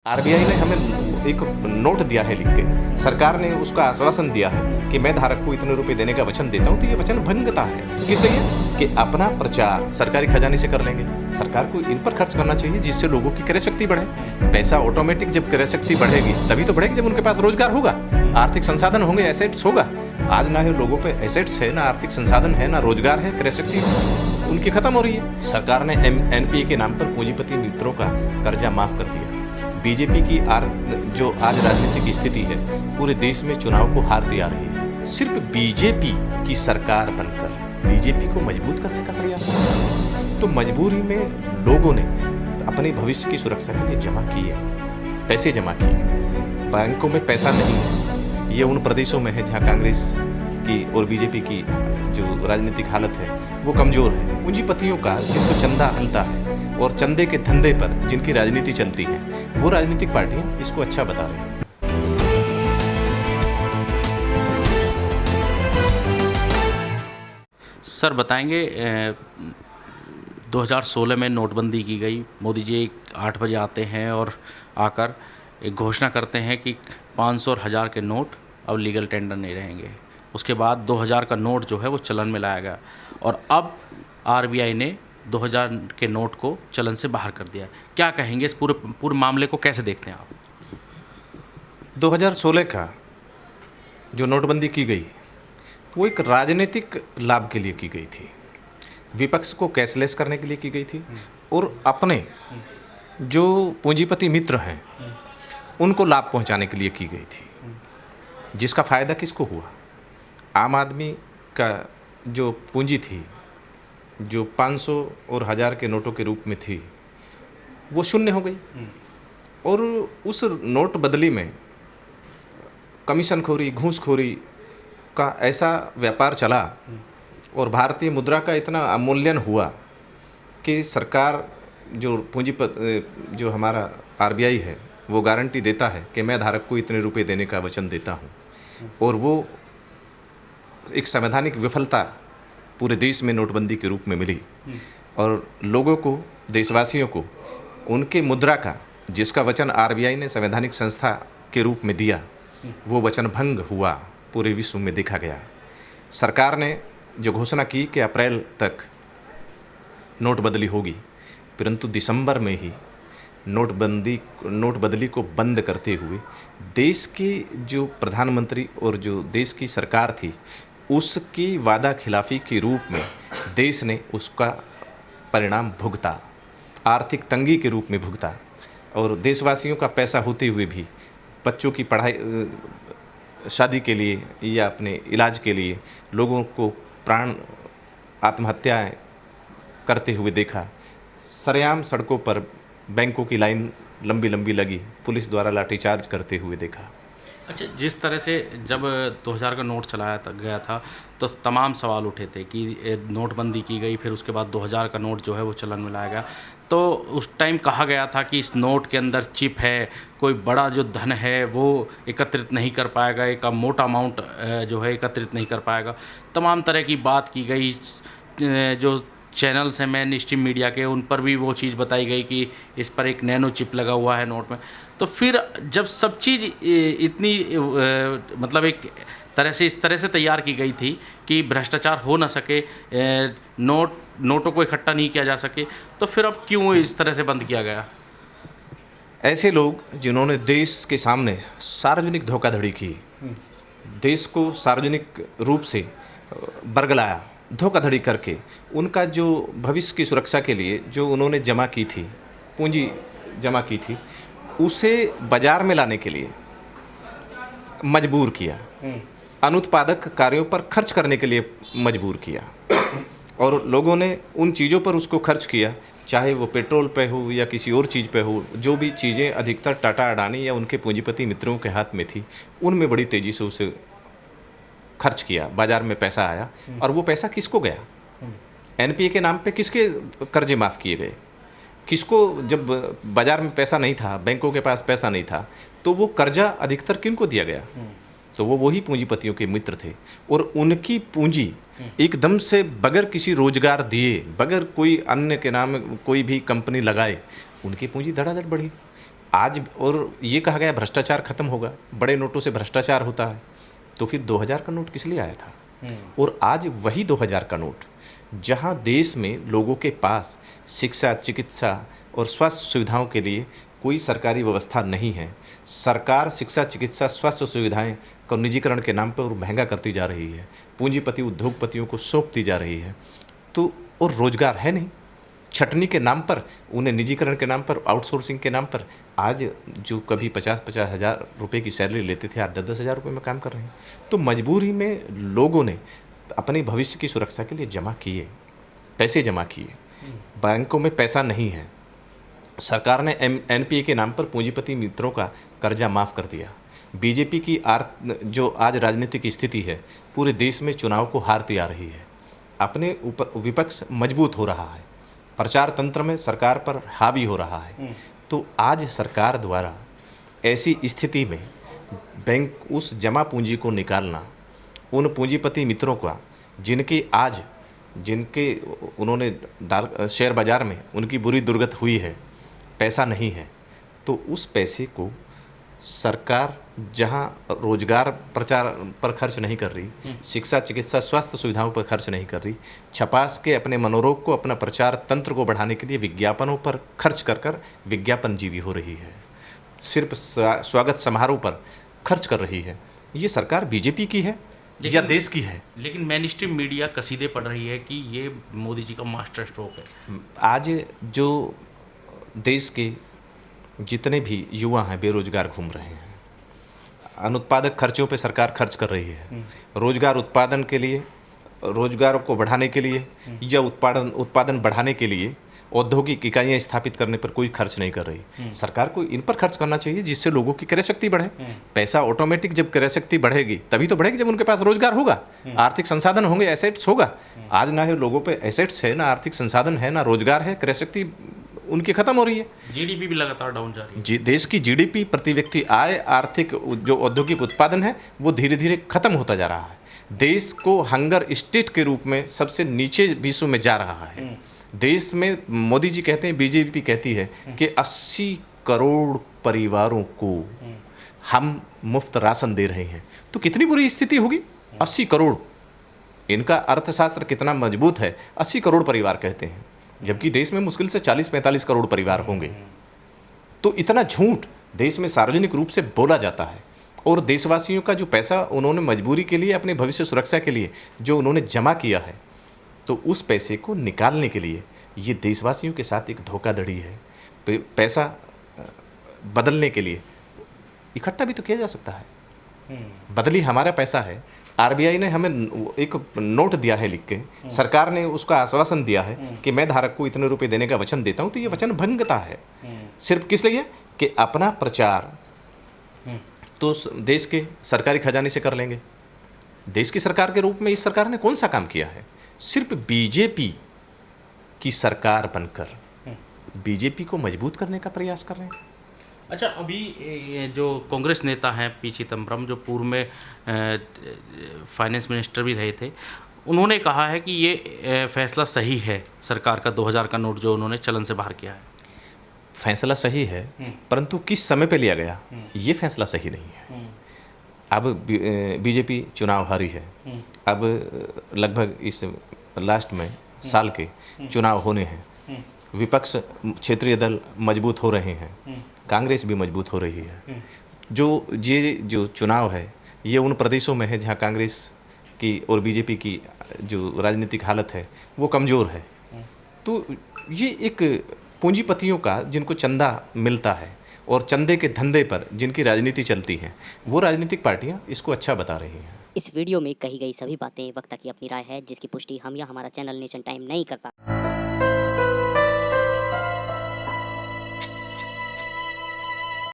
RBI ने हमें एक नोट दिया है लिख के, सरकार ने उसका आश्वासन दिया है कि मैं धारक को इतने रुपए देने का वचन देता हूं, तो ये वचन भंगता है। किस लिए? कि अपना प्रचार सरकारी खजाने से कर लेंगे। सरकार को इन पर खर्च करना चाहिए जिससे लोगों की क्रय शक्ति बढ़े। पैसा ऑटोमेटिक जब क्रय शक्ति बढ़ेगी तभी तो बढ़ेगी जब उनके पास रोजगार होगा, आर्थिक संसाधन होंगे, एसेट्स होगा। आज ना ही लोगों पे एसेट्स है, ना आर्थिक संसाधन है, ना रोजगार है, क्रय शक्ति उनकी खत्म हो रही है। सरकार ने एनपीए के नाम पर पूंजीपति मित्रों का कर्जा माफ कर दिया। बीजेपी की जो आज राजनीतिक स्थिति है, पूरे देश में चुनाव को हारती आ रही है। सिर्फ बीजेपी की सरकार बनकर बीजेपी को मजबूत करने का प्रयास है। तो मजबूरी में लोगों ने अपने भविष्य की सुरक्षा के लिए जमा किए, पैसे जमा किए। बैंकों में पैसा नहीं है। ये उन प्रदेशों में है जहाँ कांग्रेस की और बीजेपी की जो राजनीतिक हालत है वो कमजोर है। पूंजीपतियों का जिनको चंदा मिलता है और चंदे के धंधे पर जिनकी राजनीति चलती है, वो राजनीतिक पार्टियां इसको अच्छा बता रही हैं। सर बताएंगे 2016 में नोटबंदी की गई। मोदी जी 8 बजे आते हैं और आकर एक घोषणा करते हैं कि 500 और 1000 के नोट अब लीगल टेंडर नहीं रहेंगे। उसके बाद 2000 का नोट जो है वो चलन में लाया गया और अब आरबीआई ने 2000 के नोट को चलन से बाहर कर दिया। क्या कहेंगे इस पूरे मामले को, कैसे देखते हैं आप? 2016 का जो नोटबंदी की गई वो एक राजनीतिक लाभ के लिए की गई थी, विपक्ष को कैशलेस करने के लिए की गई थी और अपने जो पूंजीपति मित्र हैं उनको लाभ पहुंचाने के लिए की गई थी। जिसका फ़ायदा किसको हुआ? आम आदमी का जो पूंजी थी, जो 500 और 1000 के नोटों के रूप में थी, वो शून्य हो गई। और उस नोट बदली में कमीशनखोरी, घूसखोरी का ऐसा व्यापार चला और भारतीय मुद्रा का इतना अवमूल्यन हुआ कि सरकार जो हमारा आरबीआई है वो गारंटी देता है कि मैं धारक को इतने रुपए देने का वचन देता हूँ, और वो एक संवैधानिक विफलता पूरे देश में नोटबंदी के रूप में मिली और लोगों को, देशवासियों को उनके मुद्रा का, जिसका वचन आरबीआई ने संवैधानिक संस्था के रूप में दिया, वो वचन भंग हुआ, पूरे विश्व में देखा गया। सरकार ने जो घोषणा की कि अप्रैल तक नोट बदली होगी, परंतु दिसंबर में ही नोट बदली को बंद करते हुए देश के जो प्रधानमंत्री और जो देश की सरकार थी उसकी वादा खिलाफी के रूप में देश ने उसका परिणाम भुगता, आर्थिक तंगी के रूप में भुगता। और देशवासियों का पैसा होते हुए भी बच्चों की पढ़ाई, शादी के लिए या अपने इलाज के लिए लोगों को प्राण आत्महत्याएं करते हुए देखा। सरेआम सड़कों पर बैंकों की लाइन लंबी लंबी लगी, पुलिस द्वारा लाठीचार्ज करते हुए देखा। अच्छा, जिस तरह से जब 2000 का नोट चलाया गया था तो तमाम सवाल उठे थे कि नोटबंदी की गई, फिर उसके बाद 2000 का नोट जो है वो चलन में लाया गया। तो उस टाइम कहा गया था कि इस नोट के अंदर चिप है, कोई बड़ा जो धन है वो एकत्रित नहीं कर पाएगा, एक मोटा अमाउंट जो है एकत्रित नहीं कर पाएगा। तमाम तरह की बात की गई। जो चैनल्स हैं मेन स्ट्रीम मीडिया के, उन पर भी वो चीज़ बताई गई कि इस पर एक नैनो चिप लगा हुआ है नोट में। तो फिर जब सब चीज़ इतनी मतलब एक तरह से इस तरह से तैयार की गई थी कि भ्रष्टाचार हो ना सके, नोटों को इकट्ठा नहीं किया जा सके, तो फिर अब क्यों इस तरह से बंद किया गया? ऐसे लोग जिन्होंने देश के सामने सार्वजनिक धोखाधड़ी की, देश को सार्वजनिक रूप से बरगलाया, धोखाधड़ी करके उनका जो भविष्य की सुरक्षा के लिए जो उन्होंने जमा की थी, पूंजी जमा की थी, उसे बाजार में लाने के लिए मजबूर किया, अनुत्पादक कार्यों पर खर्च करने के लिए मजबूर किया। और लोगों ने उन चीज़ों पर उसको खर्च किया, चाहे वो पेट्रोल पे हो या किसी और चीज़ पे हो। जो भी चीज़ें अधिकतर टाटा, अडानी या उनके पूंजीपति मित्रों के हाथ में थी, उनमें बड़ी तेज़ी से उसे खर्च किया, बाज़ार में पैसा आया। और वो पैसा किसको गया? एनपीए के नाम पे किसके कर्जे माफ़ किए गए? किसको? जब बाज़ार में पैसा नहीं था, बैंकों के पास पैसा नहीं था, तो वो कर्जा अधिकतर किनको दिया गया? तो वो वही पूंजीपतियों के मित्र थे। और उनकी पूंजी एकदम से बगैर किसी रोजगार दिए, बगैर कोई अन्य के नाम कोई भी कंपनी लगाए, उनकी पूंजी धड़ाधड़ बढ़ी। आज और ये कहा गया भ्रष्टाचार खत्म होगा, बड़े नोटों से भ्रष्टाचार होता है, तो फिर 2000 का नोट किस लिए आया था? और आज वही 2000 का नोट, जहां देश में लोगों के पास शिक्षा, चिकित्सा और स्वास्थ्य सुविधाओं के लिए कोई सरकारी व्यवस्था नहीं है, सरकार शिक्षा, चिकित्सा, स्वास्थ्य सुविधाएं को निजीकरण के नाम पर और महंगा करती जा रही है, पूंजीपति उद्योगपतियों को सौंपती जा रही है, तो और रोजगार है नहीं, छटनी के नाम पर, उन्हें निजीकरण के नाम पर, आउटसोर्सिंग के नाम पर आज जो कभी 50-50 हज़ार रुपये की सैलरी लेते थे, आज 10-10 हज़ार रुपये में काम कर रहे हैं। तो मजबूरी में लोगों ने अपने भविष्य की सुरक्षा के लिए जमा किए, पैसे जमा किए, बैंकों में पैसा नहीं है, सरकार ने एनपीए के नाम पर पूंजीपति मित्रों का कर्जा माफ़ कर दिया। बीजेपी की जो आज राजनीतिक स्थिति है, पूरे देश में चुनाव को हारती आ रही है, अपने ऊपर विपक्ष मजबूत हो रहा है, प्रचार तंत्र में सरकार पर हावी हो रहा है। तो आज सरकार द्वारा ऐसी स्थिति में बैंक उस जमा पूंजी को निकालना, उन पूंजीपति मित्रों का जिनके उन्होंने शेयर बाज़ार में उनकी बुरी दुर्गत हुई है, पैसा नहीं है, तो उस पैसे को सरकार जहां रोजगार प्रचार पर खर्च नहीं कर रही, शिक्षा, चिकित्सा, स्वास्थ्य सुविधाओं पर खर्च नहीं कर रही, छपास के अपने मनोरोग को, अपना प्रचार तंत्र को बढ़ाने के लिए विज्ञापनों पर खर्च कर विज्ञापन जीवी हो रही है, सिर्फ स्वागत समारोह पर खर्च कर रही है। ये सरकार बीजेपी की है या देश की है? लेकिन मेन स्ट्रीम मीडिया कसीदे पढ़ रही है कि ये मोदी जी का मास्टर स्ट्रोक है। आज जो देश के जितने भी युवा हैं बेरोजगार घूम रहे हैं, अनुत्पादक खर्चों पे सरकार खर्च कर रही है, रोजगार उत्पादन के लिए, रोजगार को बढ़ाने के लिए या उत्पादन बढ़ाने के लिए औद्योगिक इकाइयाँ स्थापित करने पर कोई खर्च नहीं कर रही। सरकार को इन पर खर्च करना चाहिए जिससे लोगों की क्रय शक्ति बढ़े। पैसा ऑटोमेटिक जब क्रय शक्ति बढ़ेगी तभी तो बढ़ेगी जब उनके पास रोजगार होगा, आर्थिक संसाधन होंगे, एसेट्स होगा। आज ना ही लोगों पे एसेट्स है, ना आर्थिक संसाधन है, ना रोजगार है, क्रय शक्ति उनकी खत्म हो रही है। जीडीपी भी लगातार डाउन जा रही है। देश की जीडीपी, प्रति व्यक्ति आय, आर्थिक जो औद्योगिक उत्पादन है वो धीरे धीरे खत्म होता जा रहा है। देश को हंगर स्टेट के रूप में सबसे नीचे विश्व में जा रहा है। देश में मोदी जी कहते हैं, बीजेपी कहती है कि 80 करोड़ परिवारों को हम मुफ्त राशन दे रहे हैं। तो कितनी बुरी स्थिति होगी? 80 करोड़, इनका अर्थशास्त्र कितना मजबूत है। 80 करोड़ परिवार कहते हैं, जबकि देश में मुश्किल से 40-45 करोड़ परिवार होंगे। तो इतना झूठ देश में सार्वजनिक रूप से बोला जाता है। और देशवासियों का जो पैसा उन्होंने मजबूरी के लिए, अपने भविष्य सुरक्षा के लिए जो उन्होंने जमा किया है, तो उस पैसे को निकालने के लिए ये देशवासियों के साथ एक धोखाधड़ी है। पैसा बदलने के लिए इकट्ठा भी तो किया जा सकता है। बदली हमारा पैसा है, आरबीआई ने हमें एक नोट दिया है लिख के, सरकार ने उसका आश्वासन दिया है कि मैं धारक को इतने रुपए देने का वचन देता हूं, तो ये वचन भंगता है। सिर्फ किस लिए? कि अपना प्रचार तो देश के सरकारी खजाने से कर लेंगे। देश की सरकार के रूप में इस सरकार ने कौन सा काम किया है? सिर्फ बीजेपी की सरकार बनकर बीजेपी को मजबूत करने का प्रयास कर रहे हैं। अच्छा, अभी जो कांग्रेस नेता हैं पी चिदम्बरम, जो पूर्व में फाइनेंस मिनिस्टर भी रहे थे, उन्होंने कहा है कि ये फैसला सही है सरकार का, 2000 का नोट जो उन्होंने चलन से बाहर किया है। फैसला सही है, परंतु किस समय पे लिया गया ये फैसला सही नहीं है। अब बीजेपी चुनाव हारी है, अब लगभग इस लास्ट में साल के चुनाव होने हैं, विपक्ष क्षेत्रीय दल मजबूत हो रहे हैं, कांग्रेस भी मजबूत हो रही है। जो चुनाव है ये उन प्रदेशों में है जहां कांग्रेस की और बीजेपी की जो राजनीतिक हालत है वो कमज़ोर है। तो ये एक पूंजीपतियों का, जिनको चंदा मिलता है और चंदे के धंधे पर जिनकी राजनीति चलती है, वो राजनीतिक पार्टियां इसको अच्छा बता रही हैं। इस वीडियो में कही गई सभी बातें वक्ता की अपनी राय है, जिसकी पुष्टि हम या हमारा चैनल नेशन टाइम नहीं करता।